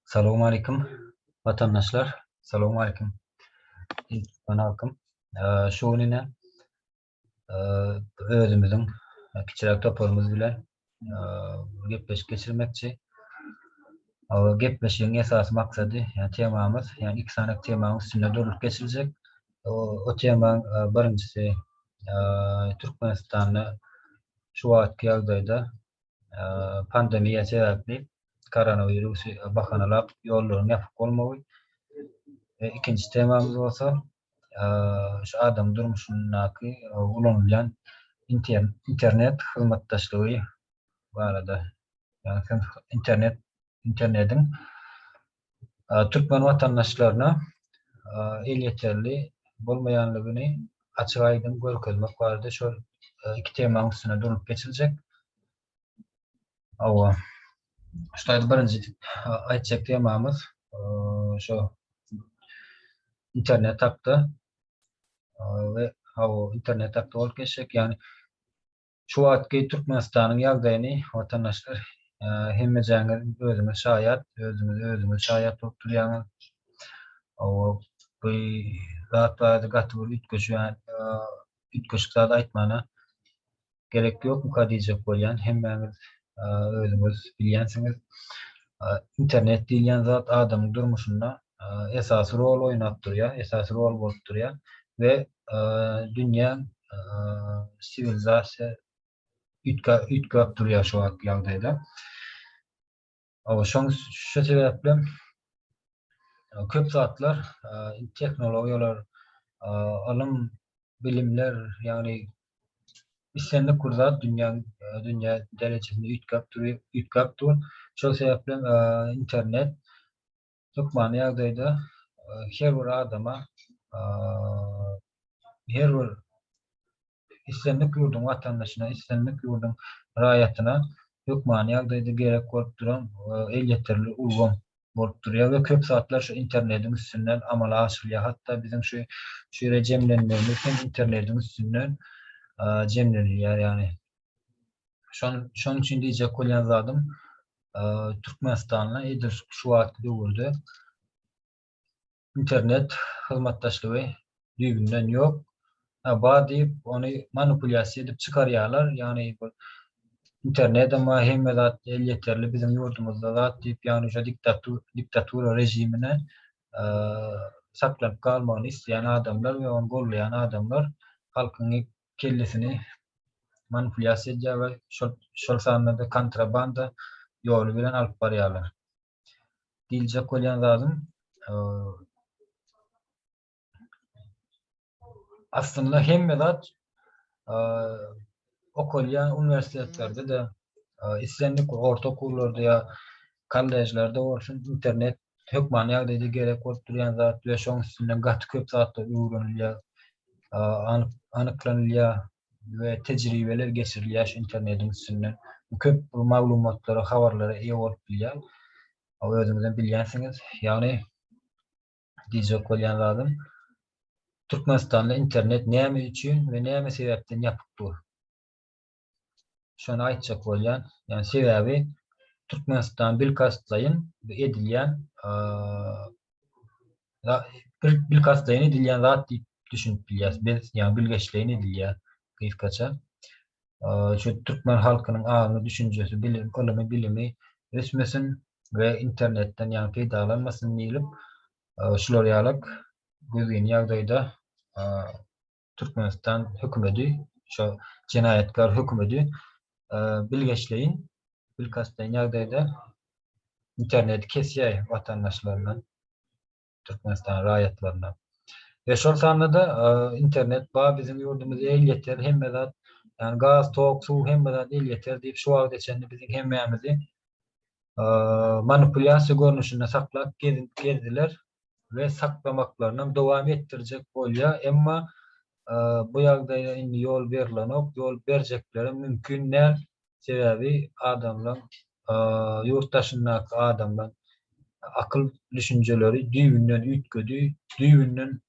Selamun aleyküm vatandaşlar. Selamun aleyküm. Bana halkım. Şu yine özümüzün kiçirak toparımız bilen gepleş geçirmekçi. Gepleşiğin esas maksadı yani temamız yani iki tane temamız üstünde durup geçirecek. O tema birincisi Türkmenistan'ı şu anki yağdayda pandemiye sebepli koronavirüsü bakanalap yollarını yapıp olmalı. İkinci temamız olsa şu adam durmuşundaki ulanılan internet hizmetdaşlığı bu arada. Yani internetin Türkmen vatandaşlarına el yeterli bulmayanlığını açık aydın görkezmek vardı. Şu iki temanın üstüne durup geçilecek. Ama şu birinci aytacak temamız şu internet hakkı ve o internet hakkı ol geçecek. Yani şu anki Türkmenistan'ın yağdayını vatandaşlar hemmecäňe özümüz şaýat bolup durýan o bu zat gatyr ütköşük zat aýtmana gerek ýok mu diýjek bolýan hemmäňiz özüňiz bilýänsiňiz. Internet diýilen zat adamyň durmuşynda esas rol oýnap durýar, esas rol bolup durýar we dünýä sivilizasiýa ütköp durýar şu anki ýagdaýda. Şu sebeple köp zatlar teknologiýalar alym bilimler yani islendik kurzat dünya derecesinde ütköp dur. Şol sebeple internet Türkmen ýagdaýda her bir adama her bir islendik ýurdun watandaşyna, islendik ýurdun raýatyna Türkmen ýagdaýda gerek bolup duran el yeterli ulgam bolup durýar we köp saatlar şu internetin üstünden amala aşylýar. Hatta bizim şu jemlenmemiz hem internetin üstünden jemlenýär yani. Şoň üçin diýjek bolýan zadym Türkmenistanla edir şu wagtda döwürde internet hyzmatdaşlygy düýbünden ýok. Diýip onu manipulasiýa edip çykarýarlar. Yani internet ama hemme zat el yeterli bizim yurdumuzda zat diýip yani şu diktatura rejimine saklanyp kalmagyny isleýän adamlar we onu gollayan adamlar halkyň kellesini manipulasiýa edýär we şol sanada kontrabanda ýoly bilen alyp barýarlar. Diýiljek bolýan zadym aslında hemme zat okulyan üniversitelerde de islendik ortaokullarda ya kollejlerde bolsun internet hökman ýagdaýda gerek bolup durýan zat we şoň üstünden gaty köp zatlar öwrenilýär, anyklanylýar we tejribeler geçirilýär şu internetin üstünden. Köp maglumatlary, habarlara eýe bolup bilýär. Özüňizden bilýänsiňiz. Ýagny diýjek bolýan zadym Türkmenistan'da internet näme üçin we näme sebäpden ýapypdyr? Şonu aýtjak bolýan, yani sebäbi Türkmenistan bilkastlaýyn edilýän bilkastlaýyn edilýän zat diýip düşünüp bilýär. Biz ýani bilgeçleýin edilýär kysgaça. Şu Türkmen halkynyň aňy, düşünjesi, bilimi resmesin we internetten ýani peýdalanmasyn diýilip şular ýalyk gözgin ýagdaýda Türkmenistan hökümeti, şu jenayetkar hökümeti bilgeçleýin, bilkastlaýyn ýagdaýda interneti kesýär watandaşlaryndan, Türkmenistan raýatlaryna. Ve şol sanada internet bizim ýurdumyza el ýeter, hemme zat yani gaz, tok, suw hemme zat el ýeter diýip şu wagt içinde bizim hemmämizi manipulasiýa görnüşinde saklap gezdiler ve saklamaklarına dowam ettirjek bolýar. Emma bu ýagdaýda indi ýol berilenok, ýol berjekleri mümkin näl. Sebäbi adamlar ýurtdaşyndaky adamlar akyl düşünjeleri düýbünden ütgedi, düýbünden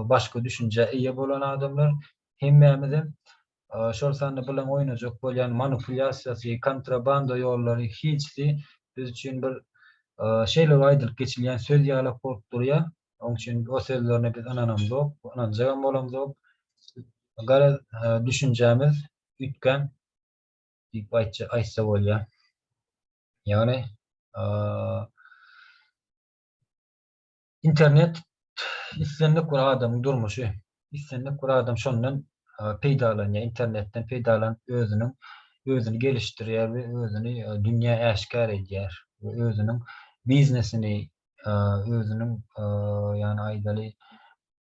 başga düşünje eýe bolan adamlar hemmämize şol sanda bilen oýnajak bolýan manipulasiýasy, kontrabanda ýollary hiçdi biz üçin bir şeýle aýdylyp geçilýän söz ýaly bolup durýar. Onuň üçin o sözlerine biz ananamyzok, ananjagam bolamyzok. Gara düşünjämiz ütgän diýip aýtsa bolýar. Ýagny internet islendik bir adamyň durmuşy. İslendik bir adam şondan peýdalanýar, internetten peýdalan özüni gelişdirýär we özüni dünýä äşkär edýär. We özüniň biznesini, özüniň ýani aýdaly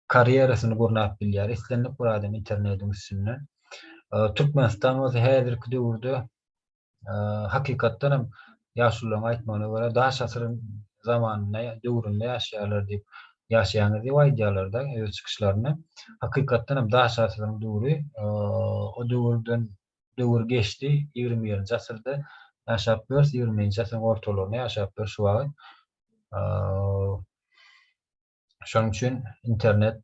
karýerasyny gurnap bilýär. Islendik bir adam internetiň üstünden. Türkmenistan özü häzirki döwürde hakykatdan hem ýaşullaryň aýtmagyna görä daş asyryň zamanyna, döwründe ýaşaýarlar diýip ýaşaýanyny diýip aýdýarlar-da öz çykyşlaryny. Hakykatdan hem daş asyryň döwri o döwür geçdi 20-nji asyrda ýaşap bers 20-nji asyryň ortalaryna ýaşap bers şu wagt. Şonuň üçin internet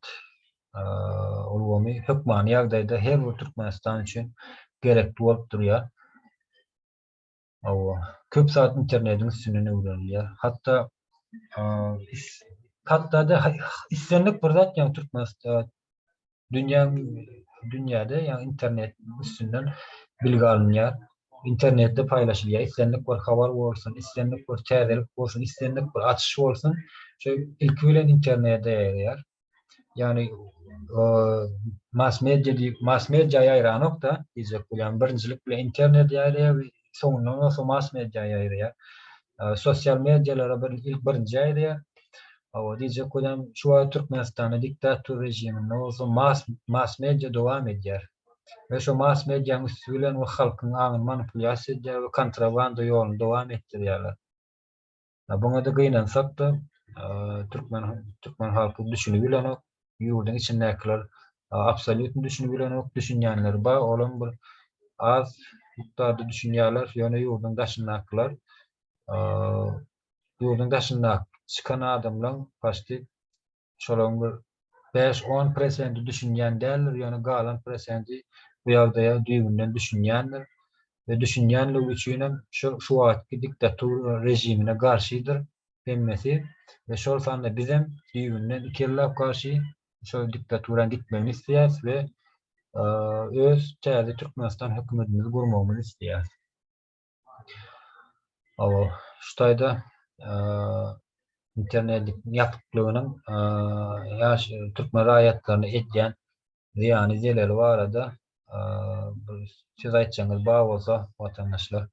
ulgamy hökmany ýagdaýda her bir Türkmenistan üçin gerekli bolup durýar. Köp saat internetin üstünden öwrenilýär. Hatda islendik bir zat ýa Türkmenistan dünýäde ýa internet üstünden bilgi alınýar. İnternetde paýlaşylýar. Islendik bir habar bolsun, islendik bir täzelik bolsun, islendik bir açyş bolsun, şo ilk bilen internetde ýaýrylýar. Ýani mass media ýaýranok da diýjek bolan birinjilik bilen internet ýaýrylýar, soňundan so mass media ýaýrylýar. Sosial medialara ilk birinji ýaýrylýar. Diýjek bolan şu wagt Türkmenistanda diktator rejiminde bolsa mass media dowam edýär. Ve şu mass medianyň üstü bilen we halkyň aňyny manipulyasiýa edýär we kontrabanda ýoluny dowam etdirýärler. Buňa da gynansak da Türkmen halky düşünüp bilenok, ýurdun içindekiler absolut düşünüp bilenok, düşünýänler bar, olan bir az miktarda düşünýärler, ýöne ýurdun daşyndakylar ýurdun daşynda çykan adamlar paşty şolaryň bir 5-10% düşünýän däldir, ýöne galan prosenti bu ýagdaýa düýbünden düşünýändir we düşünýänligi üçin hem şu wagtky diktator rejimine garşydyr hemmesi we şol sanda bizem düýbünden ikirlap garşy şol diktatoraň gitmegini isleýäris we öz täze Türkmenistan hökümetimizi gurmagymyzy isleýäris. Şu taýda internet ýapyklygynyň türkmen raýatlaryna edýän ziýany zeleri barada siz aýtjaňyz bar bolsa watandaşlar.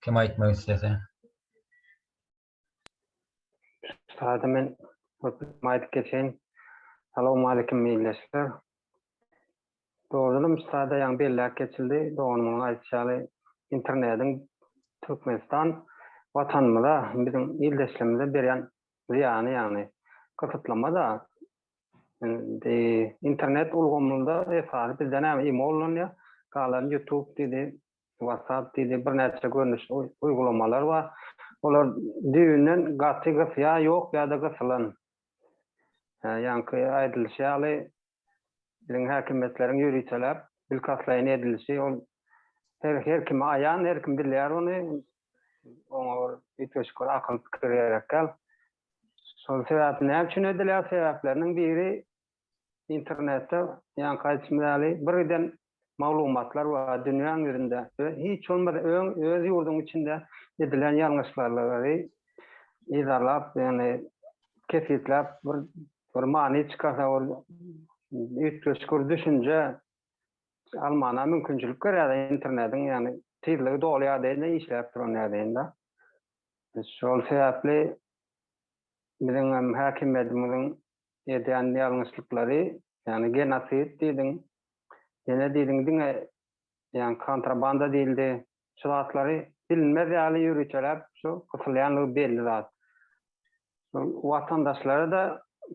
Kim aýtmak isleýär? Sade men aýdyp geçen. Assalamu alaykum milletler. Doğrulum sade ýa belläp geçildi. Doğrulum aýtjaly internetiň Türkmenistan watanymyza bizim ildeşlerimize berýän ziýany ýagny kysıtlama da internet ulgamynda esasy bizden hem imolanýar. Galan YouTube diýdi, WhatsApp diýdi, bir näçe görnüş uygulamalar bar. Olar düýünden gaty gysýa ýok ýa-da gysylan. Ýa-ni aýdylýaly bizim häkimetleriň ýürüýçiler bilkaslaýan edilýär. Ol her kim aýan, her kim bilýär ony. Oňa ýetişik akyl pikir ýerekkel. Şol sebäpli näme üçin edilýär? Sebäpleriniň biri internetde ýa-ni gaýtmylaly birden maglumatlar we dünýäň ýerinde hiç olmady öz ýurdun içinde edilen ýalňyşlary izarlap ýani kefitlap bir many çykasa ýetişik düşünje almana mümkinçilik görýär internetiň ýani tezligi dolýar diýende işläp duran ýerde. Şol sebäpli bizim häkimetimiziň edýän ýalňyşlyklary ýani genosit diýdiň, ýene diýdiň ýani kontrabanda diýildi. Şu zatlary bilinmez ýaly ýürüýçiler şu gysylýanlygy belli zat. Watandaşlara da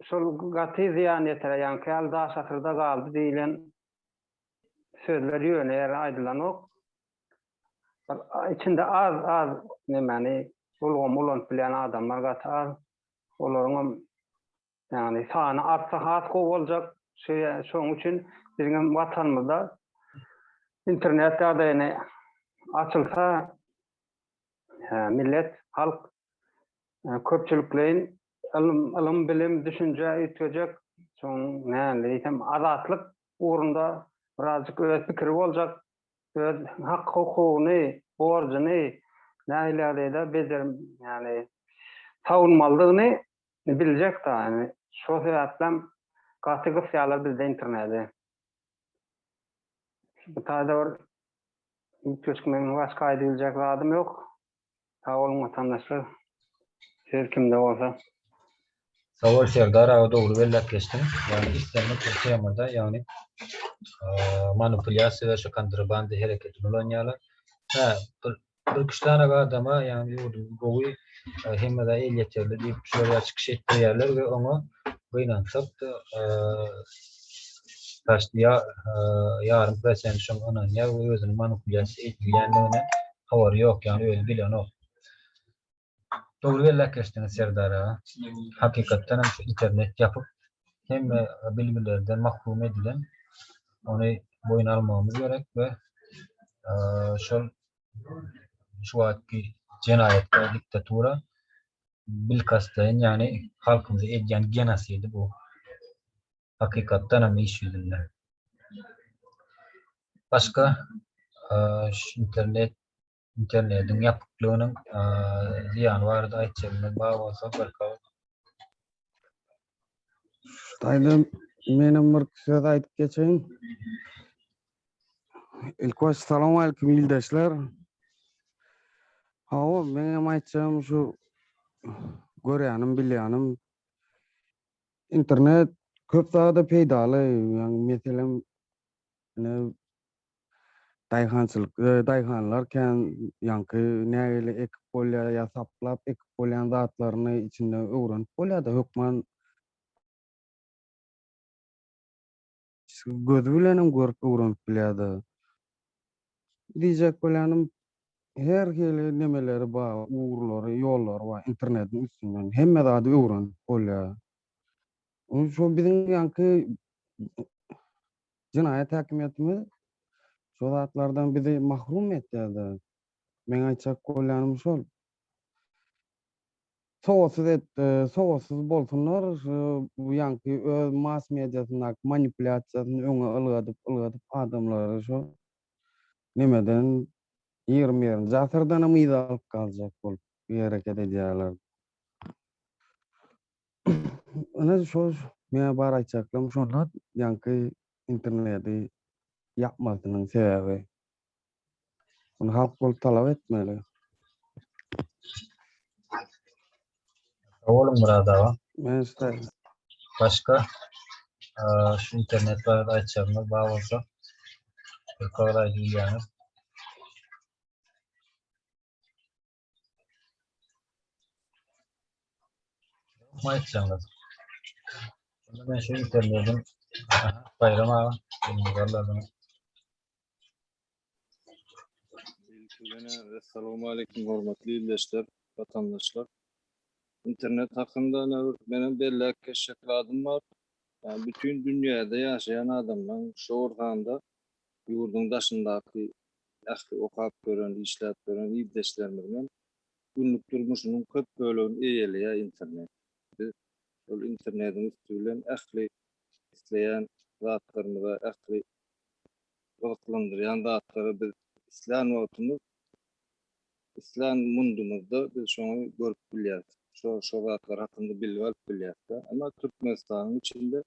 şol gaty ziýan ýeter, ýani käl daş asyrda galdy diýilen sözler ýöne aýdylanok. İçinde az nemeni ulan bilen adamlar gaty az. Olaryň ýani sany artsa has boljak. Şoň üçin bizim watanymyzda internet ýagdaýyny açılsa millet, halk köpçülüklerin ilm, bilim, düşünje ýetjek. Soň näme diýsem azatlyk uğrunda birazcık öz pikiri boljak, öz hak hukugyny, borjyny näilerde bezerim, yani savunmalygyny biljek da, yani şo sebäplen gaty gysýalar bizde internetde. Bu taýda bir köşkmen başga aýdyljak zadym ýok. Sag bolun vatandaşlar. Siz kimde bolsa. Savol Serdar ağa doğru belläkleşdim. Yani islenme temada yani manipülyasiya ve şu kontrabandı hareketini olanyalar. Ha, bir kişilere adama yani bu hem de el yeterli deyip şöyle çıkış ettirýärler ve onu gynantyp taşlıya yarım present şoň onan ya özüni manipülyasiya edilýändigine habary ýok, yani öyle bilen ok. Doğru belläkleşdiňiz Serdar ağa. Hakykatdan hem şu internet yapıp hem bilgilerden mahrum edilen onu boyun almamız gerek ve şol şu wagtky jenayet ve diktatura bilkasdaýyn, yani halkymyzy edýän genasidi bu. Hakykatdan hem iş ýüzünde. Başka şu internetin yapıklygynyň ziýany bardy aýtjagymyz bar bolsa barka. Taýda menem bir söz aýdyp geçeň. Ilk baş salam alaykum ýyldaşlar. Hawa menem aýtjagym şu görýänim, bilýänim internet köp zada peýdaly. Yani meselem daýhançylyk, kän ýanky nägili ekip bolýar, ýasaplap ekip bolýan zatlaryny içinde öwrenip bolýar-da hökman gözü bilenem görüp öwrenip bilýär-de. Diýjek bolýanym her hili nemeleri bar, uğurlary, ýollary bar internetin üstünden. Hemme zady öwrenip bolýar. Şo biziň ýanky jinayet häkimetimiz şo zatlardan bizi mahrum etdi. Men aýtjak bolýanym şol. Sowatsız bolsunlar, bu ýanky öz mass mediasyny manipulasiýasyny öňe ylgadyp adamlary şo nemeden 20-nji asyrdan ymyz alyp galjak bolup hareket edýärler. Ana şo men bar aýtjaklym şonda ýanky interneti yapmasynyň sebäbi. Bunu halk bolup talap etmeli. Oğlum Murad ağa. Men işte Başka şu internet barada aýtjagymyz bar bolsa barka aýdylýar. Aýtjaňyz. Men şu internetin Bayram ağa benim Assalamu alaikum hormatly ýyldaşlar, vatandaşlar. İnternet hakynda benim belli keşifladym bar. Yani bütün dünyada yaşayan adamlar şu ortamda yurdun daşyndaky okap gören, işläp gören ýyldaşlarymyň günlük durmuşynyň köp bölegi eýelýär internet. Ol internetin üstünden ähli isleýän zatlarymyza ähli wagtlandyrýan zatlary biz isleýän wagtymyz İslam mundumuzda biz şonu görüp bilýär. Şo zatlar hakynda bilip bilýär. Ama Türkmenistanyň içinde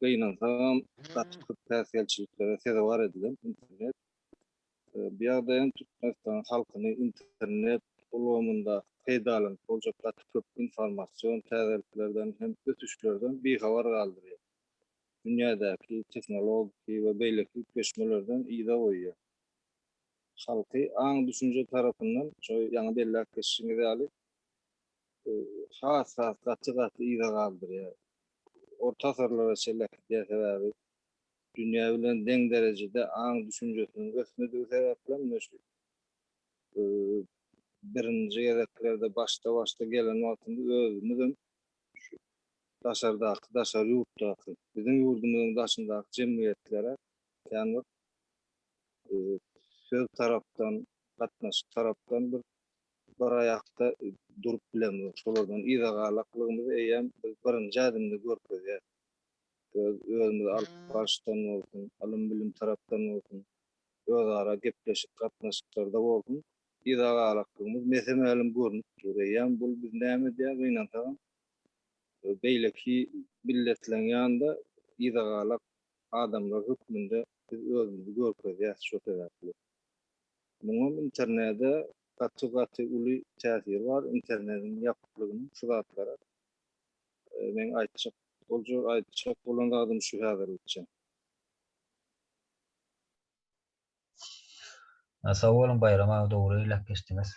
gynansaň gaçyk täsirçiliklere sebäp bar edilen internet. Bir ýagdaýda Türkmenistan halkyny internet ulgamynda peýdalanyp boljak köp informasiýon täzeliklerden hem ötüşlerden bihabar galdyrýar. Dünýädäki teknologik we beýleki köşmelerden ýyda goýýar. Halky aň düşünje tarapyndan şo ýa-ni belli keşişini alyp has gaty ýyda galdyrýar. Orta asyrlara çelekdiýär sebäbi dünýä bilen deň derejede aň düşünjesini gösmedi sebäplen şu birinji ýerlerde başda gelen wagtynda özümizin şu daşary ýurtdaky biziň ýurdumyzyň daşyndaky jemgyýetlere ýani söz tarapdan, gatnaşyk tarapdan bir ayakta durup bilemiyor. Şolardan ýa-da eýem birinji adymda görkezýär. Özümizde alyp başdan bolsun, alym bilim tarapdan bolsun, özara gepleşip gatnaşyklarda bolsun. Ýa-da mesemelim görnüp durýan. Bul biz näme diýär gynantagan? Beýleki milletleň ýanynda ýa-da adamlar hükmünde biz özümüzi görkezýär şo sebäpli. Muňa internetde gaty uly täsir bar. Internetin ýapyklygynyň şu zatlara men aýtjak bolan adam şu häzirlikçe. Sağ olun Bayram abi, doğru ilak geçtiniz.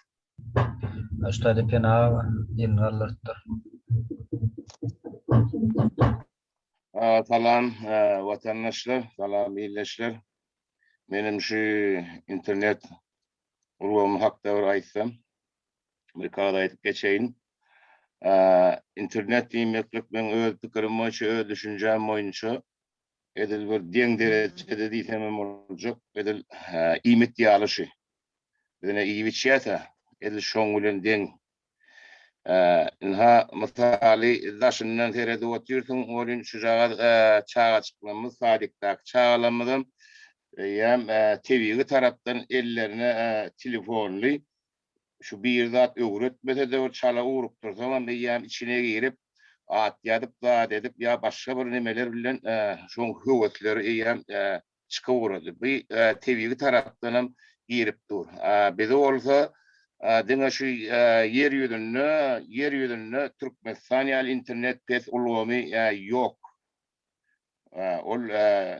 Aşağıda pena yeni alertler. Salam vatandaşlar, salam illeşler. Benim şu internet urwamy hakda bir aýtsam, bir kağıda aýtyp geçeýin. İnternet diýmeklik men öz pikirim boýunça, öz düşünjem boýunça edil bir deň derejede diýsem boljak, edil iýmet ýalyşy. Bizne iýiçýäta, edil şoň bilen deň. Inha misali daşyndan terede oturýarsyň, olun şu çağa çykmamyz, sadykdak çağalamyzam ýa TV tarapdan ellerine telefonly şu bir zat öwretmese de çala urup dursam ben ýa içine girip at ýadyp zat edip ýa başga bir nemeler bilen şoň höwetleri ýa çykyp urady. Bu TV tarapdan girip dur. Bize bolsa diňe şu yer ýüzünde Türkmenistan ýaly internet pes ulgamy ýok. Ol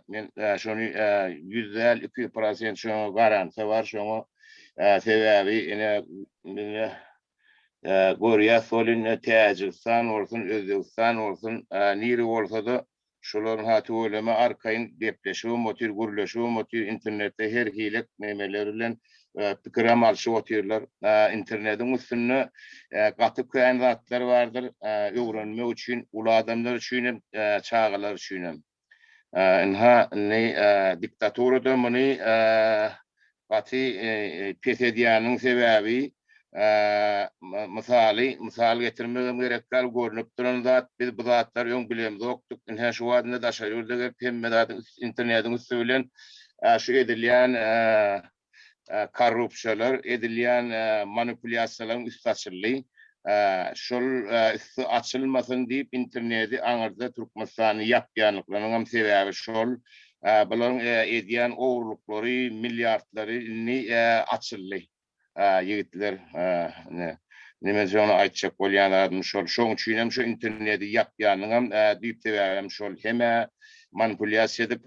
men şonu 100-200% şonu garantiýa bar, şonu sebäbi ene gorýa solun Täjikistan bolsun, Özbegistan bolsun, niri bolsa da şolaryň haty öleme arkaýyn gepleşiw, motor gürleşiw, motor internetde her hilek memeler bilen pikiram alşyp oturýarlar. İnternetiň üstünde gatyp köýän zatlar bardyr, öwrenmek üçin, ulu adamlar üçin, çağalar üçin. Inha ne diktatorada muny gaty PTD'niň sebäbi misal getirmegem gerek gal görnüp duran zat biz bu zatlar öň bilemez oktuk. Inha şu wagtda daşarýardyk hemme internetiň üstü bilen şu edilýän korrupsiýalar, edilýän manipulyasiýalaryň üstü açyldy. Şol üstü açylmasyn diýip interneti aňyrda Türkmenistany ýapýanlyklarynyň sebäbi şol. Buların edýän owurluklary, milliardlaryny açyldy. Yigitler nime jonu aýtjak bolýanlar şol. Şoň üçin hem şu interneti ýapýanyň diýip sebäbim şol. Heme manipulyasiýa edip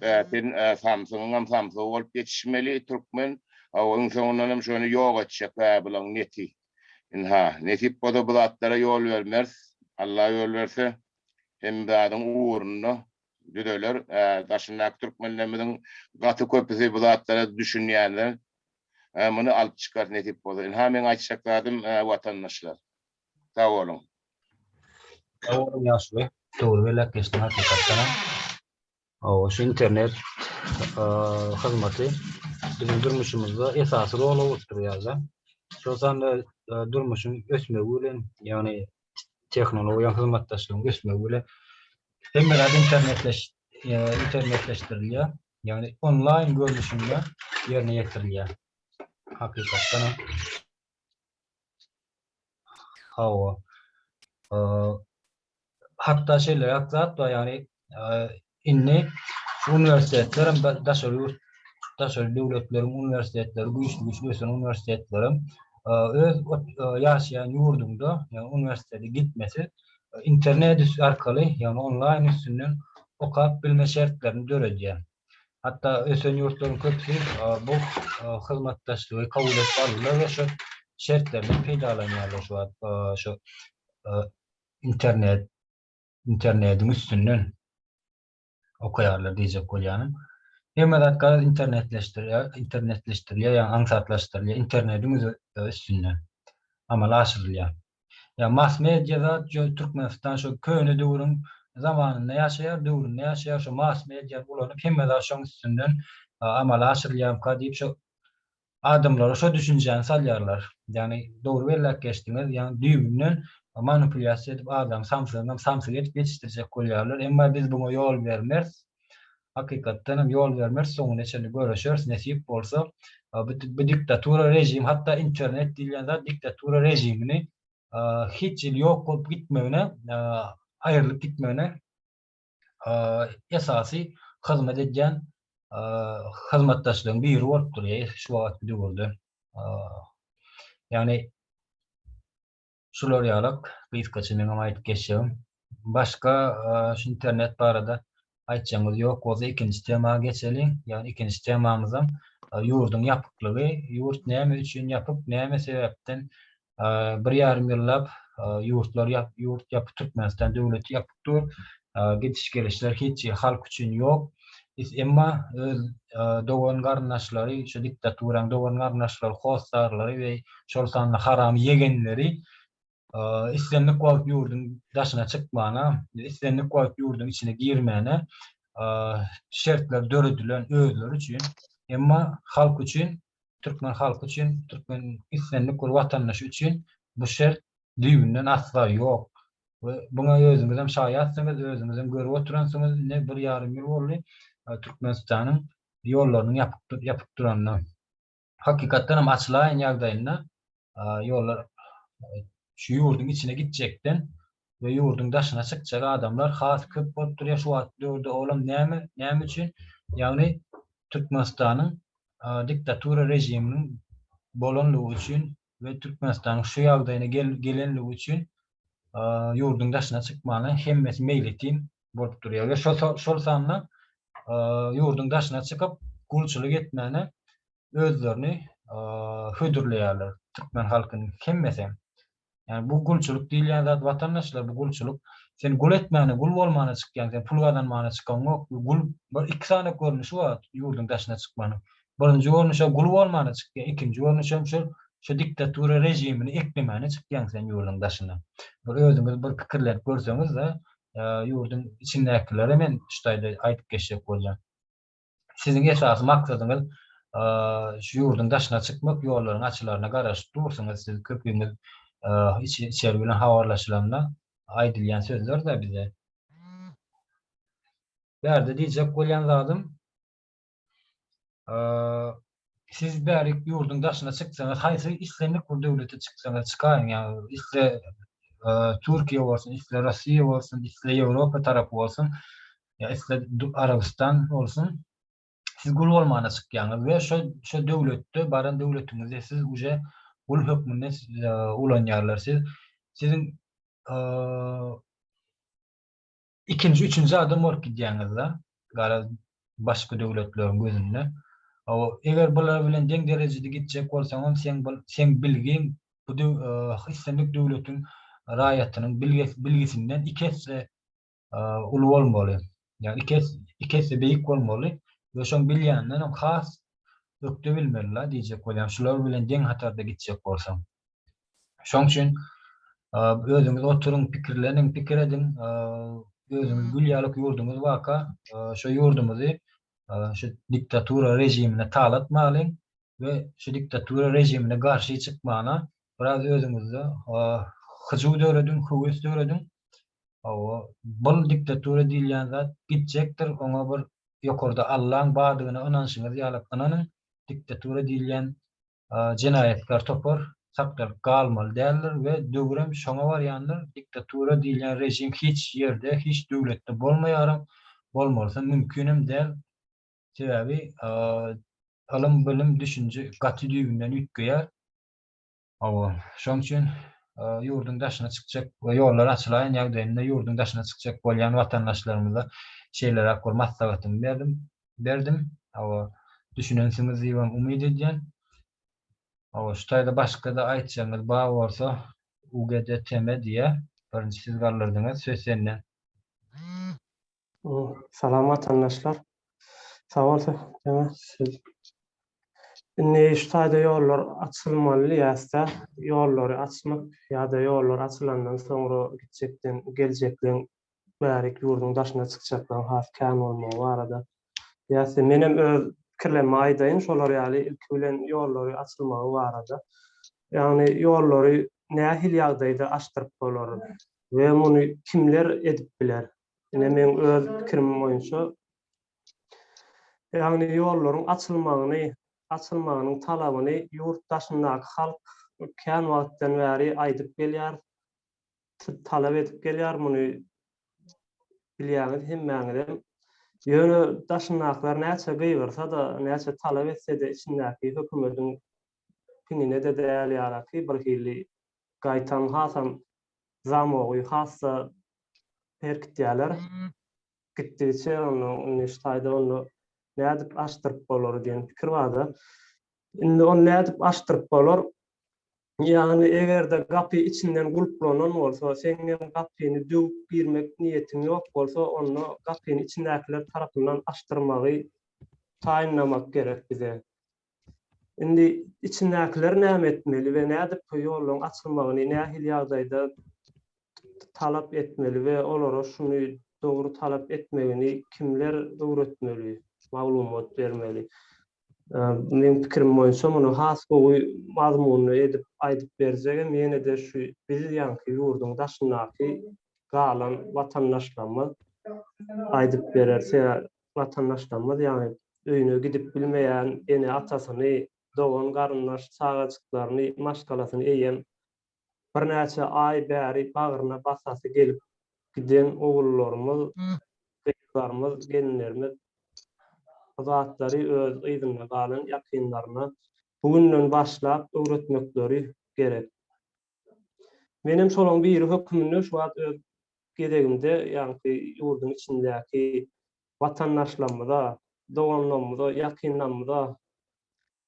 Samsung bolup geçişmeli Türkmen. Oň soňundan hem şonu ýok etjek bulan neti. Inha netip boda bu zatlara ýol bermez. Allah ýol berse hem badyň uğrunda düdöler daşyndak Türkmenlerimiň gaty köpüsi bu zatlara düşünýänler. Muny alyp çykar netip boda. Inha men aýtjaklarym watandaşlar. Sağ olun. Sağ olun ýaşly. Doğru ilak geçtin hakykatdan. Şu internet hyzmaty bizim durmuşymyzda esasy rol oturýar. Şoňda durmuşyň ösmegi bilen, ýani tehnologiýa hyzmatdaşlygyň ösmegi bilen hemmeler internetleştirilýär. Ýani online görnüşinde ýerine ýetirilýär. Hakykatdan hatta şeýle ýaksat da ýani inni üniversitetlerim daşary döwletleriň üniversitetleri, güýçlü ösen üniversitetlerim öz ýaşaýan ýurdunda, ýani üniversitede gitmesi internet arkaly, ýani online üstünden okap bilme şertlerini döredýär. Hatta ösen ýurtlaryň köpüsi bu hyzmatdaşlygy kabul edip alýarlar we şu şertlerden peýdalanýarlar şu internetiň üstünden okaýarlar diýjek bolýanym. Hemmeler internetleştirilýär, ýani aňsatlaşdyrylýar internetiň üstünden amal aşyrylýar. Ýani mass mediada Türkmenistan şu köýne döwrüň zamanynda ýaşaýar, şu mass media ulanyp hemmeler şoň üstünden amal aşyrylýar diýip şu adamlara şu düşünjeni salýarlar. Yani doğru bellek geçtiňiz, yani düýbünden manipulasiýa edip adam samsyk edip geçişdirjek bolýarlar. Emma biz buňa ýol bermez. Hakykatdan hem ýol bermez, soňra neçeli görüşýärs, nesip bolsa, bu diktatura rejim, hatta internet diýilen zat diktatura rejimini hiç ýyl ýok bolup gitmegine, aýrylyp gitmegine esasy hyzmat edýän hyzmatdaşlygyň biri bolup durýar şu wagt döwürde. Yani şular ýalyk kysgaça meňe aýdyp geçýär. Başga şu internet barada aýtjaňyz ýok, bolsa ikinji temaga geçelim. Yani ikinji temamyzam ýurdun ýapyklygy, ýurt näme üçin ýapyp, näme sebäpden bir ýarym ýyllap ýurtlar ýurt ýapyp Türkmenistan döwleti ýapypdyr. Gidiş gelişler hiç halk üçin ýok. Emma dogan garnaşlary, şu diktaturan dogan garnaşlary, hostarlary we şol sanly haram yegenleri islenlik wagt ýurdun daşyna çykmana, islenlik wagt ýurdun içine girmäne şertler döredilen özleri üçin, emma halk üçin, Türkmen halky üçin, Türkmen islenlik bir watandaş üçin bu şert düýbünden asla ýok. Ve buna özüňiz hem şaýatsyňyz, özüňiz hem görüp oturansyňyz, ne bir ýarym ýyl boldy Türkmenistanyň ýollaryny ýapyp duranyna. Hakykatdan hem açylan ýagdaýynda ýollar şu ýurdun içine gitjekden we ýurdun daşyna çykjak adamlar has köp bolup durýar şu wagt döwürde. Olam näme üçin? Ýagny Türkmenistanyň diktatura rejiminiň bolanlygy üçin we Türkmenistanyň şu ýagdaýyna gelenligi üçin ýurdun daşyna çykmany hemmesi meýletin bolup durýar. We şol sanly ýurdun daşyna çykyp gulçylyk etmäne özlerini hödürleýärler. Türkmen halkynyň hemmesi. Yani bu gulçylyk diýilen zat watandaşlar, bu gulçylyk sen gul etmäne, gul bolmana çykýan, sen pul gazanmana çykan ýok. Gul bir iki sany görnüşi bar ýurdun daşyna çykmanyň. Birinji görnüşe gul bolmana çykýan, ikinji görnüşe şu diktatura rejimini eklemäne çykýan sen ýurdun daşyna. Bir özüňiz bir pikirler görseňiz de ýurdun içindekileri men şuýda aýdyp geçjek bolýar. Siziň esasy maksadyňyz şu ýurdun daşyna çykmak, ýollaryň açylaryna garaşyp dursaňyz, siz köpüňiz içeri bilen habarlaşylanda aýdylýan sözler de bize. Berde diýjek bolýan zadym, siz bärik ýurdun daşyna çyksaňyz, haýsy islenlik bir döwlete çyksaňyz çykaň, ýani isle Türkiýe bolsun, isle Rossiýa bolsun, isle Ýewropa tarapy bolsun, ýa isle Arabistan bolsun, siz gul bolmana çykýaňyz we şu döwletde baran döwletiňizde siz uje gul hökmüne ulanýarlar. Siziň ikinji, üçünji adam bolup gidýäňizde, gara başga döwletleriň gözünde. Eger bular bilen deň derejede gitjek bolsaňam sen bilgiň bu islendik döwletiň raýatynyň bilgisinden ikesi uly bolmaly. Yani ikesi beýik bolmaly. Ve şoň bilýänden hem has ökde bilmeliler diýjek bolýan. Şular bilen deň hatarda gitjek bolsam. Şoň üçin özüňiz oturuň, pikir edin, özüňiz gül ýalyk ýurduňyz waka, şu ýurdumuzy şu diktatura rejimine talatmaly we şu diktatura rejimine garşy çykmana biraz özüňizi hyjy döredin, höwes döredin. Bu diktatura diýilen zat gitjekdir, oňa bir ýokurda Allahyň bardygyna inanşyňyz ýalyk inanyň, diktatura diýilen jenaýetkar topar saklar galmaly däldir we döwürem şoňa barýandyr. Diktatura diýilen rejim hiç ýerde, hiç döwletde bolmaýar, bolmalsa mümkinim däl. Sebebi alym bilim düşünje gaty düýbünden ütgeýär. Şoň üçin ýurdun daşyna çykjak we ýollar açylan ýagdaýynda ýurdun daşyna çykjak bolýan watandaşlarymyza şeýler hakda maslahatymy berdim. Düşünensiňiz diýip umyt edýän. Şuýda başga da aýtjaňyz bar bolsa UGD teme diýe birinji siz gallardyňyz söz senden. Salam vatandaşlar. Sağ olun. Ne şuýda ýollar açylmaly ýa-da ýollary açmak ýa-da ýollar açylandan soňra gitjekden geljekden bärik ýurdun daşyna çykjaklaryň has kän bolmagy barada. Ýa-da menem öz pikirleme aýdaýyn, şolar ýaly ilki bilen ýollary açylmagy barada. Ýagny ýollary nähil ýagdaýda açdyryp bolar we muny kimler edip biler? Ine men öz pikirim boýunça ýagny ýollaryň açylmagynyň talabyny ýurtdaşyndaky halk kän wagtdan bäri aýdyp gelýär, talap edip gelýär, muny bilýäňiz hemmäňizem. Ýöne daşynaklar näçe gyýbyrsa da, näçe talap etse de içindäki hökümetiň piňine de däl ýaraky bir hili gaýtan hasam zamogy hassa herkitýärler. Gitdiçe onu neştaýda onu nädip açdyryp bolar diýen pikir barda. Indi onu nädip açdyryp bolar? Ýagny egerde gapy içinden gulplanan bolsa, seňem gapyny düwüp girmek niýetiň ýok bolsa, onu gapyny içindekiler tarapyndan açdyrmagy taýinlamak gerek bize. Indi içindekiler näme etmeli we nädip ýoluň açylmagyny nähil ýagdaýda talap etmeli we olara şuny dogry talap etmegini kimler öwretmeli, maglumat bermeli. Men pikirim boýunça muny has gowy mazmuny edip aýdyp berjegem ýene de şu biz ýanky ýurdun daşyndaky galan watandaşlarymyz aýdyp bererse, watandaşlarymyz ýagny öýüne gidip bilmeýän, ene atasyny, dogan garyndaş çagajyklaryny, maşgalasyny eýen bir näçe aý bäri bagyryna basasy gelip giden ogullarymyz, kızlarymyz, gelinlerimiz zatlary öz ýygyna galan ýakynlaryna bugünden başlap öwretmekleri gerek. Menem şolaň biri hökümini şu wagt öz gedegimde ýanky ýurdun içindäki watandaşlarymyza, doganlarymyza, ýakynlarymyza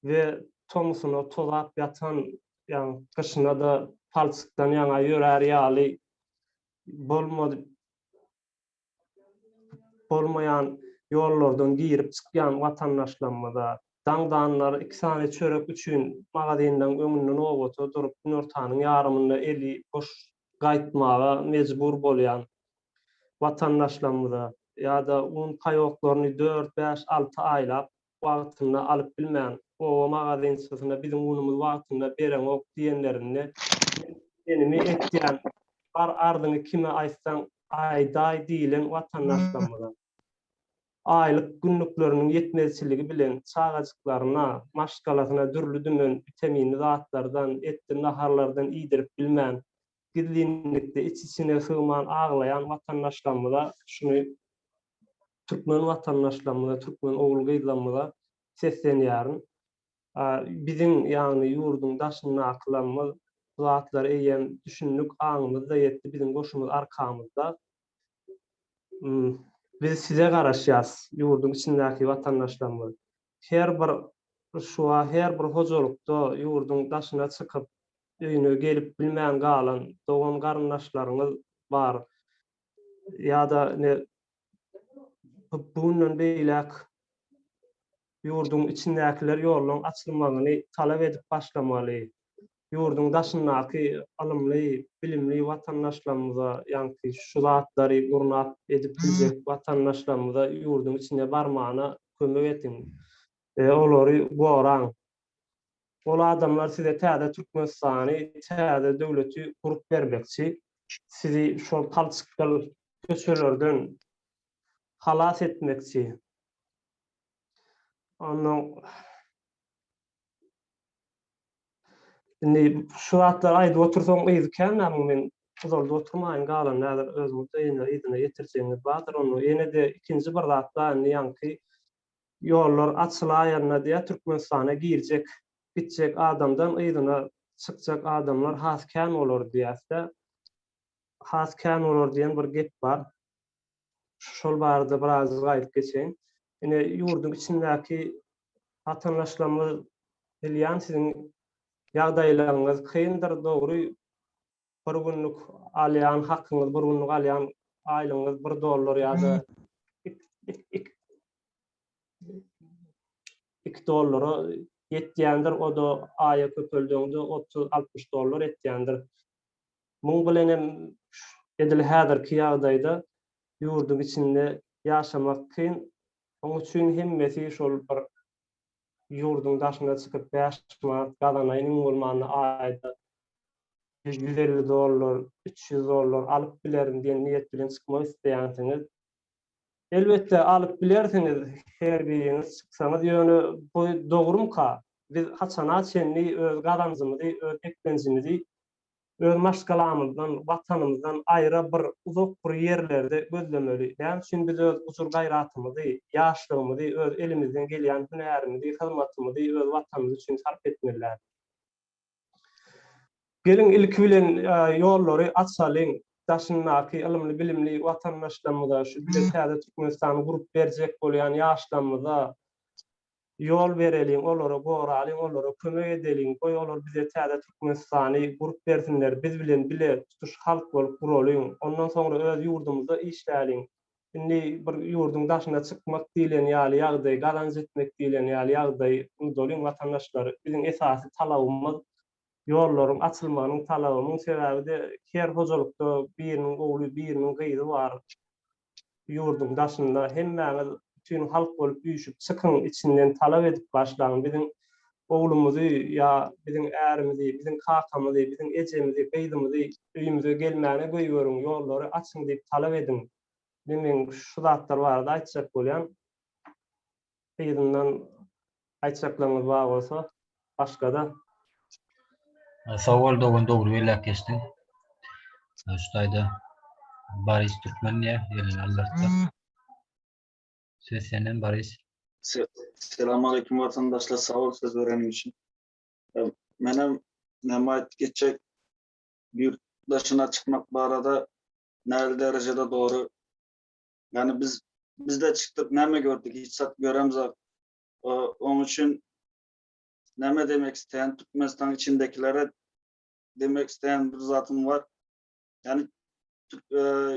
we tomusyna tolap ýatan ýa gyşyna da palçykdan ýaňa ýörer ýaly bolmaýan ýollardan girip çykýan watandaşlarymyza daňdanlar 2 sany çörek üçin magazyndan öňünden obata durup ortanyň ýarymynda eli boş gaýtmaga mejbur bolýan watandaşlarymyza ýa-da un paýoklaryny 4, 5, 6 aýlap wagtynda alyp bilmän o magazynçysyna bizim unumyz wagtynda beren ok diýenlerini menimi etýän ardyny kime aýtsaň aýdaý diýilen watandaşlarymyza aylyk günlükleriniň ýetmezçiligi bilen çagajyklaryna, maşgalasyna dürlü-dümen vitaminli zatlardan, etli naharlardan iýdirip bilmän, gizlinlikde içine sığman aglayan watandaşlarymyza şuny türkmen watandaşlarymyza, türkmen ogul gyzlarymyza seslenýärin. Bizim ýagny ýurdun daşynaklarymyz zatlary eýen düşünlük aňymyzda ýetdi, bizim goşumyz arkamyzda. Biz size garaşýas, ýurdun içindäki watandaşlarymyz. Her bir hojalykda ýurdun daşyna çykyp öýüne gelip bilmän galan dogan garyndaşlaryňyz bar. Ýa-da bundan beýlek ýurdun içindäkiler ýoluň açylmagyny talap edip başlamaly. Ýurdun daşyndaky alymly, bilimli watandaşlarymyza, ýanky şu zatlary gurnap edip biljek watandaşlarymyza ýurdun içine barmagyna kömek edin. Olary goraň. Ol adamlar size täze Türkmenistany, täze döwleti gurup bermekçi, sizi şol palçykal köçelerden halas etmekçi. Ondan indi şu zatlar aýdyp otursaň ýyzykän, men uzalda oturmaýyn galan näder özümde ýene ýetirjeňiz bardyr. Onu ýene de ikinji bir zat bar, ýanky ýollar açylaýarna diýe Türkmenistana girjek, gitjek adamdan ýygyna çykjak adamlar haskän bolar diýäse, haskän bolar diýen bir gep bar. Şol barada biraz gaýdyp geçeň. Ine ýurdun içindäki watandaşlarymyz bilýän siziň ýagdaýlaryňyz kyndyr, dogry. Bir günlük alýan hakyňyz, bir günlük alýan aýlyňyz $1 ýa-da $2 etýändir, o da aýa köpeldiňde $30-60 etýändir. Muň bilen hem edil häzirki ýagdaýda ýurdun içinde ýaşamak kyn. Onuň üçin hemmesi şol bir yurdun daşına çıkıp 5 manat gazanayın bolmanyny aýda $150, $300 alyp bilerim diýen niýet bilen çykmak isleýänsiňiz. Elbette alyp bilersiňiz, her biriniz çyksaňyz ýöne bu dogrumka? Biz haçan çenli öz gazanjymyzy, öz eklenjimizi öz maşgalamyzdan, watanymyzdan aýra bir uzak bir ýerlerde gözlemeli. Ýani şin biz öz uçur gaýratymyzy, ýaşlygymyzy, öz elimizden gelýän hünärimizi, hyzmatymyzy öz watanymyz üçin sarf etmeliler. Gelin ilki bilen ýollary açalyň, daşyndaky ilmli bilimli watandaşlarymyza şu bilen täze Türkmenistany gurup berjek bolýan ýaşlarymyza yol bereliň, olara goralyň, olara kömek edeliň, goý olar bize täze Türkmenistany gurup bersinler, biz bilen bile tutuş halk bolup guralyň, ondan soňra öz ýurdumyzda işläliň. Indi bir ýurdun daşyna çykmak diýlen ýaly ýagdaý, galanj etmek diýlen ýaly ýagdaý, unudalyň watandaşlar, biziň esasy talabymyz ýollaryň açylmagynyň talabymyň sebäbi de her hojalykda biriniň ogly, biriniň gyzy bar. Ýurdun daşynda hemmäňiz bütün halk bolup üýüşüp çykyň içinden talap edip başlagyň biziň oglumuzy ýa biziň ärimizi, biziň kakamyzy, biziň ejemizi, gyzymyzy öýümüze gelmäne goýberýän ýollary açyň diýip talap ediň. Demek şu zatlar barada aýtjak bolýan. Ýerden aýtjaklaryňyz bar bolsa başga da Sag bol dogun dogry belläp geçdiň. Şuýda Baris Türkmenliýe elini aldatdy. Söz senden Baris. Selamünaleyküm vatandaşlar, sağ ol söz verenim için. Menem näme geçecek yurt dışına çıkmak bu arada näme derecede doğru. Yani biz de çıktık, näme gördük, hiç sat göremiz. Onun için näme demek isteyen, Türkmenistan içindekilere demek isteyen bir zatım var. Yani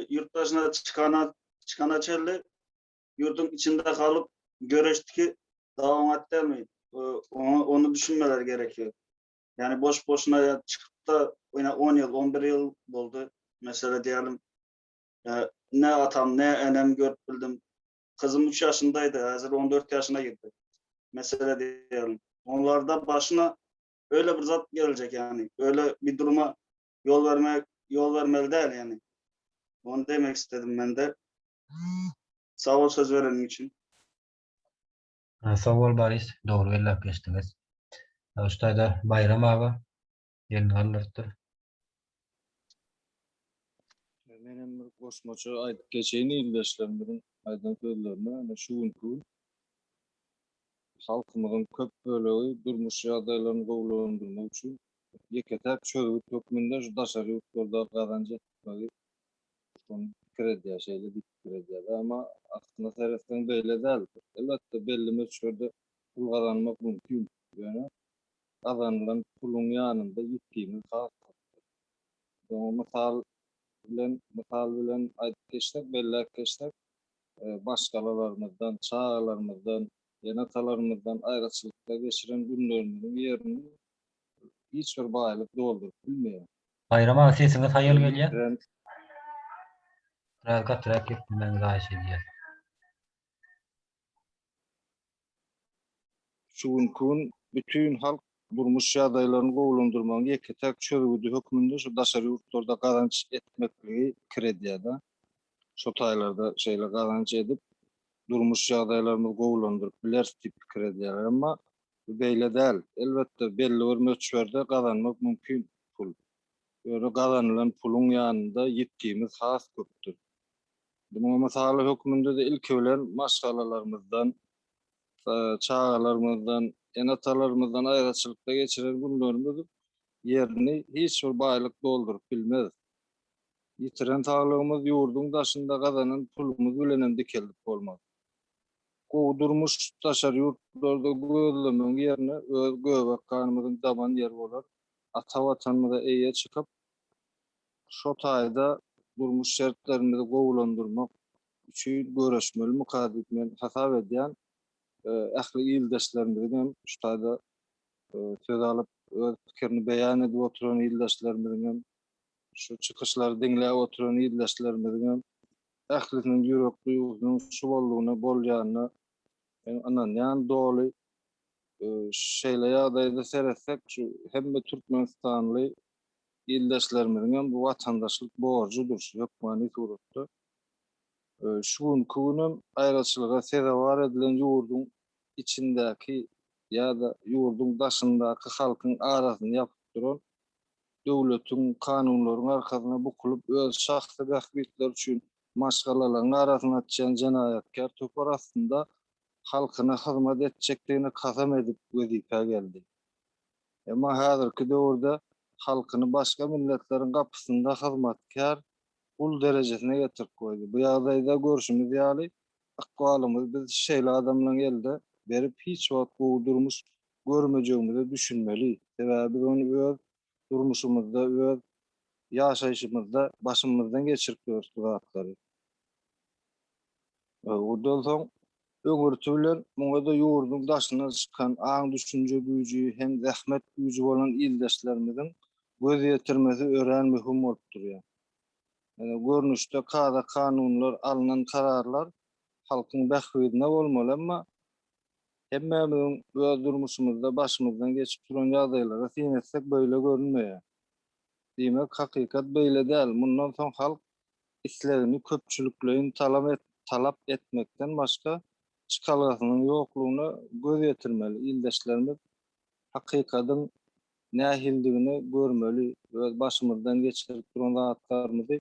yurt dışına çıkana çelli yurdun içinde kalıp göreşti ki devam ettirmeyin. Onu düşünmeler gerekiyor. Yani boş boşuna ya çıkıp da 10 yıl, 11 yıl oldu. Mesela diyelim ne atam ne enem görüp bildim. Kızım 3 yaşındaydı, hazır 14 yaşına girdi. Mesela diyelim. Onlarda başına öyle bir zat gelecek yani. Öyle bir duruma yol vermeli değil yani. Onu demek istedim ben de. Sağ ol söz verenim için. Sag bol Baris, dogry belläp geçdiňiz. Şuýda Bayram aga elini aldatdy. Menem bir gosmaça aýdyp geçeýin ildeşlerimden aýdan sözlerine ana şu gün halkymyzyň köp bölegi durmuş ýagdaýlaryny gowlandyrmak üçin ýeketäk çözüp tökmünde şu daşary ýurtlarda gazanç etmeli. Son kredi ýaşaýly kredi ama aslında taraftan böyle değil. Elbette belli meçhurde pul kazanmak mümkün. Yani kazanılan pulun yanında yettiğimiz hak. Misal bilen aytıp geçtik, belli geçtik. Başkalarımızdan, çağlarımızdan, yenatalarımızdan ayrıçılıkta geçiren günlerimizin yerini hiç bir bağlılık doldurup bilmiyor. Bayram aga sesiňiz haýal gelýär. Biraz gatrak gitmem gaýşy diýer. Şu gün bütün halk durmuş ýagdaýlaryny gowlandyrmagyň ýeketäk çözügi hökmünde şu daşary ýurtlarda gazanç etmekligi krediyada. Şu taýlarda şeýle gazanç edip durmuş ýagdaýlaryny gowlandyryp biler tip krediýalar ama beýle däl. Elbette belli bir meçhurde gazanmak mümkin pul. Ýöne gazanylan pulun ýanynda ýetdiğimiz has köpdür. Bu mesele hökmünde de ilk bilen maşgalalarymyzdan, çağlarymyzdan, enatalarymyzdan aýraçylykda geçiren günlerimiz yerini hiç bir baýlyk doldurup bilmez. Ýitiren taglygymyz ýurdun daşynda gazanan pulumuz bilenem dikelip bolmaz. Gowdurmuş daşary ýurtlarda gözlemeň ýerine öz göbek kanymyzyň daban ýer bolar. Ata watanymyza eýe çykyp şo taýda durmuş şertlerimizi gowlandyrmak üçin göreşmeli mukadimden hasap edýän ähli ildeşlerimizden şu taýda söz alyp öz pikirini beýan edip oturan ildeşlerimizden şu çykyşlary diňläp oturan ildeşlerimizden ähliniň ýürek duýgusynyň şu boldugyna bolýanyna ananýan doly şeýle ýagdaýda seretsek şu hemme Türkmenistanly ildeşlerimizin bu vatandaşlyk borjudur. Ýokmany suratda. Şuňky günüm aýraçylyga sebäp edilen ýurdun içindäki ýa-da ýurdun daşyndaky halkyň arasyny ýapyp duran döwletiň kanunlaryň arkasyna bukulyp öz şahsy gahbetler üçin maşgalalaryň arasyna atýan jenaýatkar topar aslında halkyna hyzmat etjekdigini kasam edip wezipe geldi. Emma häzirki döwürde halkyny başga milletleriň gapysynda hyzmatkar ul derejesine getirip koydu. Bu ýagdaýda görüşimiz ýaly akwalymyz biz şeýle adamlaryň elde berip hiç wagt bu durmuş görmejegimizi düşünmeli. Sebäbi biz onu öz durmuşymyzda, öz ýaşaýyşymyzda başymyzdan geçirip durýarys bu zatlary. Ondan soň öňürtü bilen muňa da ýurdun daşyna çykan aň düşünje güýji hem zähmet güýji bolan ildeşlerimizin göz ýetirmesi ören mühim bolup durýar. Görnüşde kada kanunlar, alınan kararlar halkyň bähbedine bolmaly, emma hemmemiň öz durmuşymyzda başymyzdan geçip duran ýagdaýlara sinetsek böyle görünmeýär. Diýmek hakykat beýle däl. Mundan soň halk islerini köpçülüklerin talap etmekden başga çykalgasynyň ýoklugyna göz ýetirmeli. İldeşlerimiz hakykatyň nähildigini görmeli, öz başymyzdan geçirip duran zatlarymyzy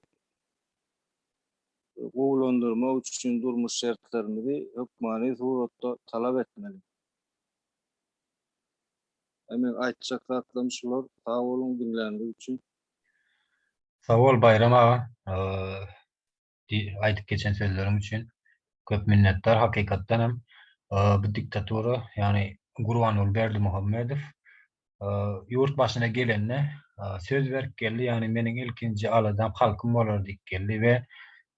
gowlandyrmak üçin durmuş şertlerimizi hökmany suratda talap etmeli. Hemen aýtjak zatlarym şular. Sag bolun dinlendiği üçin. Sag bol Bayram aga. Aýdyp geçen sözlerim üçin köp minnetdar. Hakykatdan hem bu diktatura, ýani Gurbanuly Berdimuhammedow ýurt başyna gelende söz berip geldi. Ýani meniň ilkinji aladam halkym bolar diýip geldi we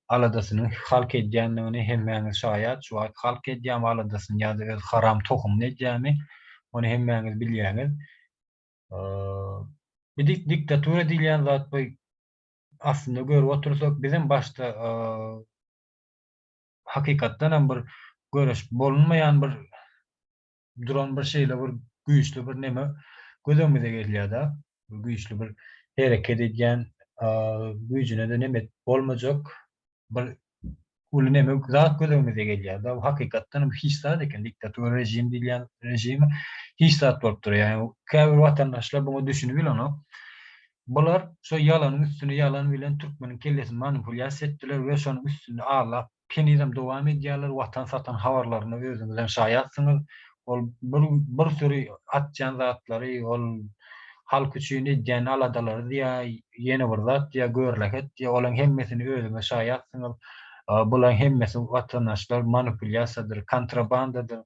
aladasynyň halk edýänligini hemmäňiz şaýat. Şu wagt halk edýän aladasyny ýa-da öz haram tohum edýämi onu hemmäňiz bilýäňiz. Bir diktatura diýilen zat bu aslında görüp otursak bizim başta hakykatdan hem bir görüş bolunmayan bir duran bir şeyle bir güýçli bir neme gözümize gelýär-de. Güýçli bir hereket edýän güýjüne de neme bolmajak bir ulu neme zat gözümize gelýär-de. Hakykatdan hiç zat eken diktatura rejim diýilen rejimi hiç zat bolup durýar. Yani käbir watandaşlar bunu düşünüp bilen bular şu ýalanyň üstüne ýalan bilen türkmeniň kellesini manipulýasiýa etdiler we şonuň üstüne alap penidem dowam edýärler, watan satan habarlaryny özüňizden şaýatsyňyz. Ol bir sürü atjan zatlary, ol halk üçin edýän aladalary diýä, ýene bir zat diýä görleket diýä, olaň hemmesini özüňiz şaýatsyňyz. Bular hemmesi watandaşlar manipulýasiýadyr, kontrabandadyr.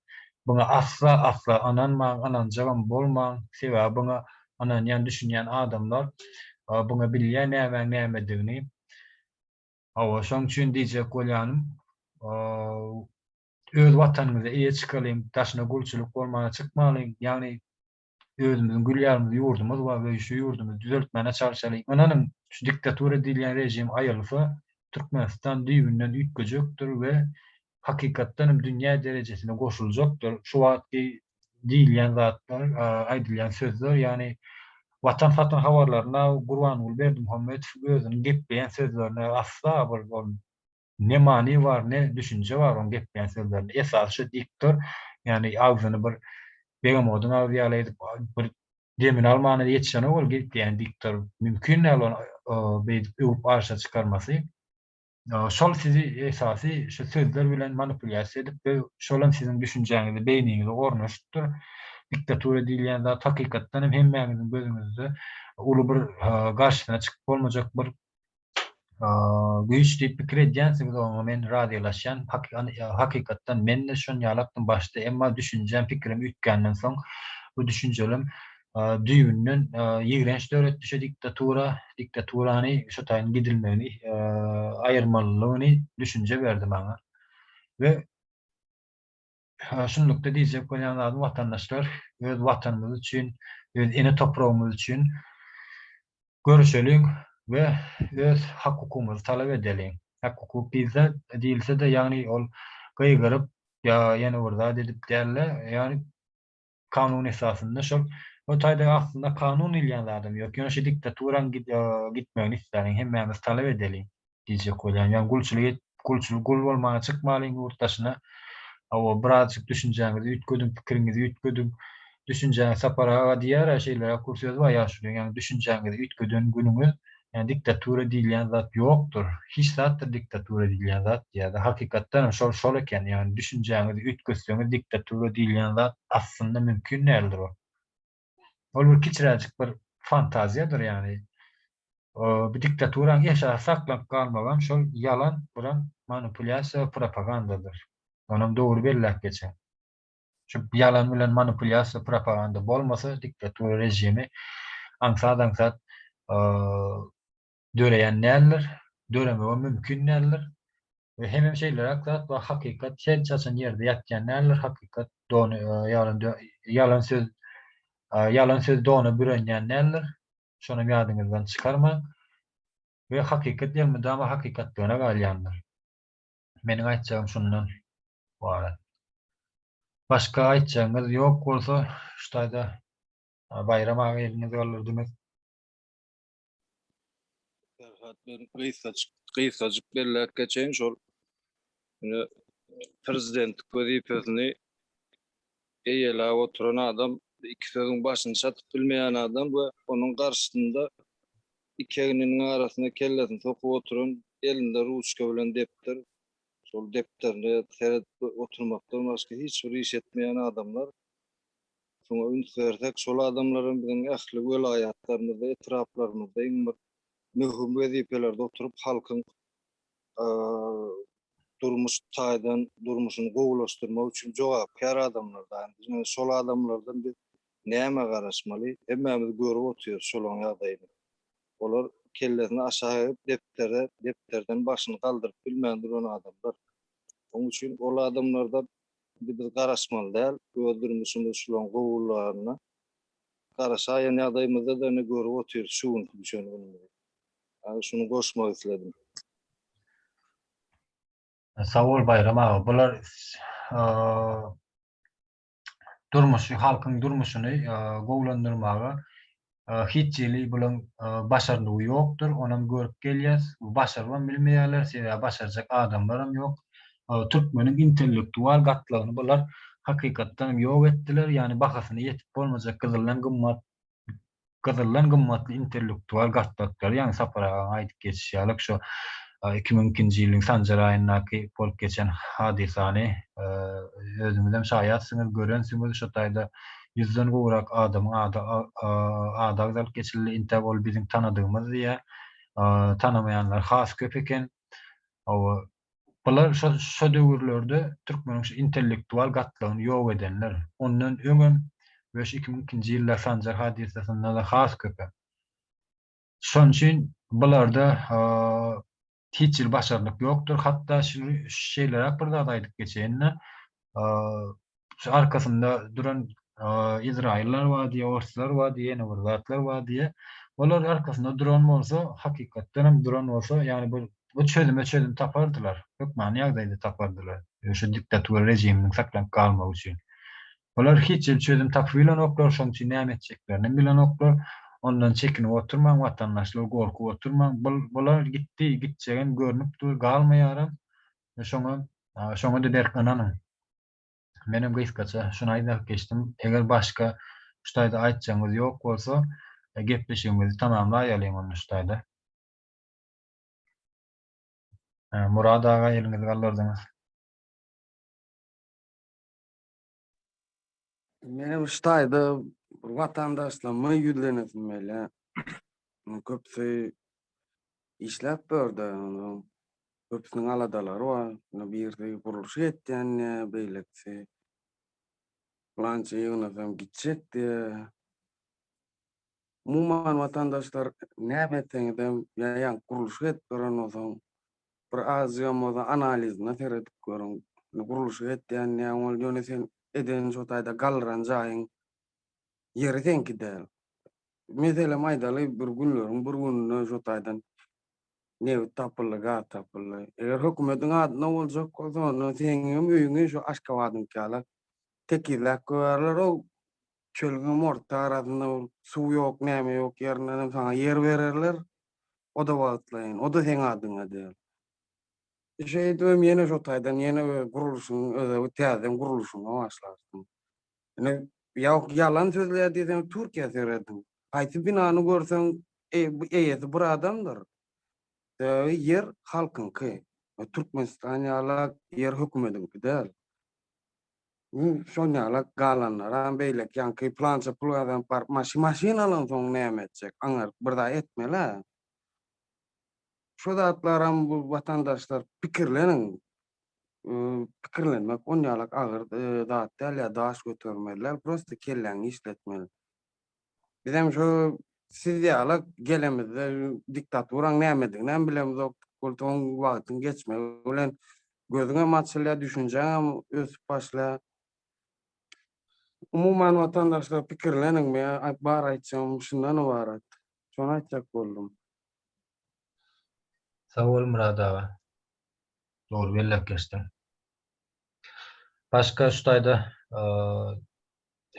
Buna asla ananjagam bolmaň. Sebäbi buna ananýan düşünýän adamlar buna bilýär näme-nämedigini. Şoň üçin diýjek bolýanym, öz watanyňyza eýe çykalym, daşyna gulçuluk bolmana çykmalym. Ýagny özümiziň gülýärmiz ýurdumyz we şu ýurdumuzy düzeltmäne çalışalım. Ananyň şu diktatura diýilen rejim aýylsa Türkmenistan düýbünden üýtgejekdir we hakykatdan hem dünýä derejesine goşuljakdyr. Şu wagtky diýilen zatlar, aýdylýan sözler, ýani watan satan habarlaryna Gurbanuly Berdimuhammedow özüniň gepleýän sözlerine asla bir ne many bar, ne düşünje bar oň gepleýän sözlerinde. Esasy diktor, ýani agzyny bir begemodyň agzyaly edip bir demin almany ýetişene bol gepleýän diktor mümkin näl onu öwüp arşa çykarmasy. Şol sizi esasy şu sözler bilen manipulýasiýa edip we şolan siziň düşünjäňizi beýniňizde ornaşdyr. Diktatura diýilen zat hakykatdan hem hemmäňiziň gözüňizde uly bir garşyna çykyp bolmajak bir güýçli pikir edýänsiňiz oňa men radiolaşýan hakykatdan men de şonu ýalapdym başda, emma düşünjem pikirim üýtgänden soň bu düşünjelerim düýbünden ýigrenç döwletde şu diktaturany şu taýyn gidilmeli, aýyrmalylygyny düşünje berdi maňa. We şunlukda diýjek bolýan watandaşlar öz watanymyz üçin, öz ene topragymyz üçin görüşelim we öz hak hukumymyzy talap edelim. Hak hukuk bizde diýilse-de ýagny ol gaýgyryp ýa ýene bir zat edip dälle, ýani kanun esasında şol o taýda aslında kanun ilýän adam ýok. Ýöne şu diktaturan gitmegini isläniň hemmemiz talap edeli diýjek bolýan. Ýani gulçul gul bolmagy çykmalyň ýurtdaşyna o birazjyk düşünjäňizi üýtgedin, pikiriňizi üýtgedin, düşünjäňiz saparaga diýär şeýlere kursöz var ýaşulyň. Ýani düşünjäňizi üýtgedin günüňiz yani diktatura diýilen zat ýokdur. Hiç zatdır diktatura diýilen zat ýa-da hakykatdan şol eken yani düşünjäňizi üýtgeşseňiz diktatura diýilen zat aslında mümkin däldir o. Ol bir kiçiräjik bir fantaziýadyr yani. Bir diktaturan esasy saklap galmagan şol yalan bilen manipulyasiýa, propagandadyr. Onam dogry belläp geçen. Şu yalan bilen manipulyasiýa, propaganda bolmasa diktatura rejimi aňsat döreýän näler, döremegi mümkin näler we hemem şeýler hakda we hakykat her çaçan ýerde ýatýan näler hakykat dony yalan söz dony bürenýän näler şonu ýadyňyzdan çykarmaň we hakykat ýermede ama hakykatlygyna galýandyr. Meniň aýtjagym şundan ibaret. Başka aýtjagyňyz ýok bolsa şu taýda bayram agyryňyz bolurdymy? Ben kıysaçık belirleyip geçeyim şol prezident vazifesini eýele oturan adam iki sözün başını satıp bilmeyen adam ve onun karşısında iki elinin arasında kellesini sokup oturan elinde ruçka bilen depter şol depterine seyredip oturmaktan başka hiçbir iş etmeyen adamlar. Şuna üns versek şol adamların bizim ähli welaýatlarymyzda etraplarymyzda iň bir mühüm wezifelerde oturup halkın durmuşunu gowulaşdyrmak üçin jogapkar adamlardan. Yani şol adamlardan biz näme garaşmaly? Hemmemiz görüp oturýar şolaň ýagdaýyny. Olar kellesini aşağı depterden başını galdyryp bilmän duran adamlar. Onuň üçin ol adamlarda biz garaşmaly däl, öldürmüşimiz şolaň gowularyna garaşaýan ýagdaýymyzda da ne görüp oturýar şuň düşünýän. Yani şunu goşmak istedim. Sağ ol Bayram ağa. Bular halkyň durmuşyny gowlandyrmaga hiç ýyly bilen başarlygy ýokdur. Onam görüp gelýär. Başarman bilmeýärler, sebäbi başarjak adamlaram ýok. Türkmeniň intellektual gatlagyny bular hakykatdan ýok etdiler. Yani bahasyny ýetip bolmajak gızıllan gymmatly intellektual gatlar. Yani saparaga aýdyp geçýärler şu 2002-nji ýylyň sanjar aýyndaky bolup geçen hadisany özüňizem şaýatsyňyz, görensiňiz şu taýda 100den gowrak adamyň ada alyp geçildi. Inte bol biziň tanydygymyz diýe tanamayanlar has köp eken. Bular şu döwürlerde türkmeniň intellektual gatlagyny ýok edenler. Ondan öňem we 2002-nji ýylda sanjar hadisasyna da has köp. Şoň üçin bularda hiç bir başarlyk ýokdur. Hatda şu şeýler bir zat aýdyp geçenine şu arkasında duran İsrailler var diye, Orslar var diye, Nevrzatlar var diye. Olar arkasında duran bolsa, hakykatdan hem duran bolsa, yani bu çözüm tapardylar. Hükmany ýagdaýda tapardylar. Şu diktatura rejiminiň saklanyp galmagy üçin. Olar hiç bir çözüm tapylan oklar, şoň üçin näme etjeklerini bilen oklar. Ondan çekinip oturmaň, watandaşlar gorkup oturmaň. Bular gitjegen görünüp dur, galmaýaram. Şoňa da derkananyň. Menem gysgaça şunu aýdap geçdim. Eger başka şu taýda aýtjagyňyz ýok bolsa, gepleşigimizi tamamlaýalyň onu şu taýda. Murad aga ýerinizi galdyrdyňyz. Men şu taýda watandaşlama ýüzlenesim bele. Köpsi işläp berdi. Köpsiniň aladalary bar. Bir guruluş etýän, beýlekçi. Plança ýönesem gitjekdi. Umuman watandaşlar näme etseňizem ýa guruluş etberen bolsaň bir azýamyza analizine seredip görüň. Guruluş etýän ol ýönesen eden şu taýda galran jaýyň ýeri seňki däl. Mesele maýdaly bir günleriň bir gününe şu taýdan nebit tapyly. Eger hökümetiň adyna boljak bolsa, seňem öýüňe şu Aşgabatyň kala tekizläp görler, o çölüň orta arasynda suw ýok, näme ýok ýerine sana yer bererler. O da wagtlaýyn. O da seň adyňa däl. Şeýdem ýene şo taýdan ýene guruluşyň öze täzeden guruluşyna başlarsyň. Ene ýok ýalan sözler diýsem Türkiýe seredim. Haýsy binany görseň bu eýesi bir adamdyr. Yer halkynky. Türkmenistan ýala yer hökümetiňki däl. Şoň ýala galanlar beýlek ýanky plança puladan par maşinalan soň näme etjek? Aňar bir da etmele. Şu zatlaram bu vatandaşlar pikirlenmek on ýalak agyr zat däl ýa daş götürmeliler. Prosta kelläňi işletmeli. Bizem şu siz ýala gelemizde diktaturan nämedigini bilemiz. Koltuň wagtyň geçmegi bilen gözüňe maçylýa düşünjäň ösüp başla. Umuman vatandaşlar pikirlenin mi? Bar aýtjam şundan ibaret. Şonu aýtjak boldum. Sag ol Murad aga. Dogry bellek geçdiň. Başka şu taýda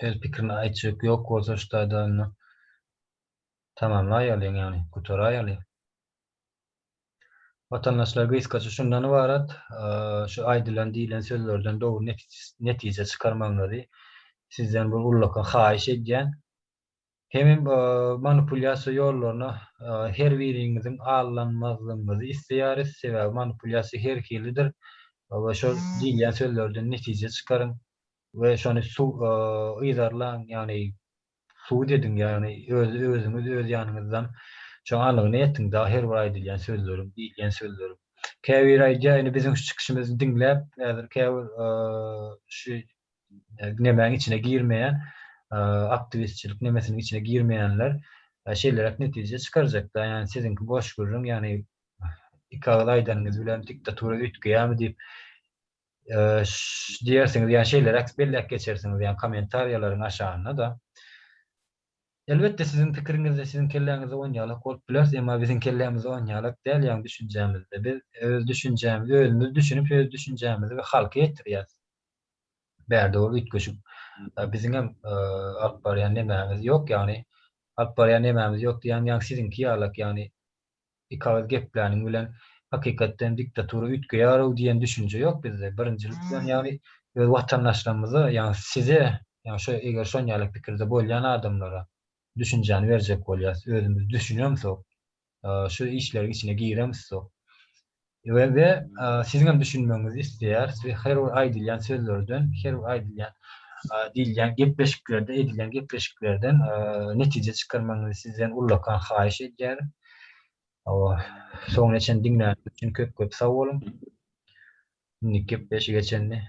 öz pikirini aýtjak ýok bolsa şu taýda tamamlaýalyň ýani gutaraýalyň. Vatandaşlar gysgaça şundan ibaret, şu aýdylan diýilen sözlerden dogry netije çykarmaňlary sizden bir ullakan haýyş edýän. Hemem manipulýasiýa ýollaryna her biriňiziň allanmazlygyňyzy isleýäris. Sebäbi manipulýasiýa her hilidir. We şo diýilen sözlerden netije çykaryň we şonu ýydarlaň, ýani suw dediň, ýani özüňiz öz ýanyňyzdan şo anlygyny etdiň da her bir aýdylýan sözlerim, diýilen sözlerim. Käbir aýdýa, bizim şu çykyşymyzy dinläp, näzir käbir şu nemäň içine girmeýän aktivistçilik nemesinin içine girmeyenler şeyler netije çıkaracak da, yani sizinki boş görürüm, yani ikağıl aydanınız bilen diktatura ütgüyemi deyip diyersiniz, yani şeyler bellek geçersiniz, yani komentaryaların aşağına da. Elbette sizin fikrinizde, sizin kelläňizde oňýalak bolup biler, ama bizim kelläňimizde oňýalak däl, yani düşünjämizde. Biz öz düşünjämizi, özümüz düşünüp öz düşünjämizi we halka ýetirýäs. Bärde ol ütgeşip. Bizim hem alıp barýan nemämiz ýok, yani alıp barýan nemämiz ýok diýen, ýani sizinki ýalak, yani ikawaz gepläniň bilen hakykatdan diktatura ütgeýär diýen düşünje ýok bizde. Birinjilikden, yani öz watandaşlarymyza, yani size, yani şo eger şoň ýalak pikirde bolýan adamlara düşünjäni berjek bolýas, özümüz düşünýämsok, şu işlerin içine giremsok. We sizin hem düşünmeňizi isleýär, her bir aýdylýan sözlerden, her bir aýdylýan diýilýän gepleşiklerde, edilýän gepleşiklerden netije çykarmaňyzy sizden ullakan haýyş edýär. Soňra için dinläniňiz üçin köp sag bolun. Gepleşik geçenni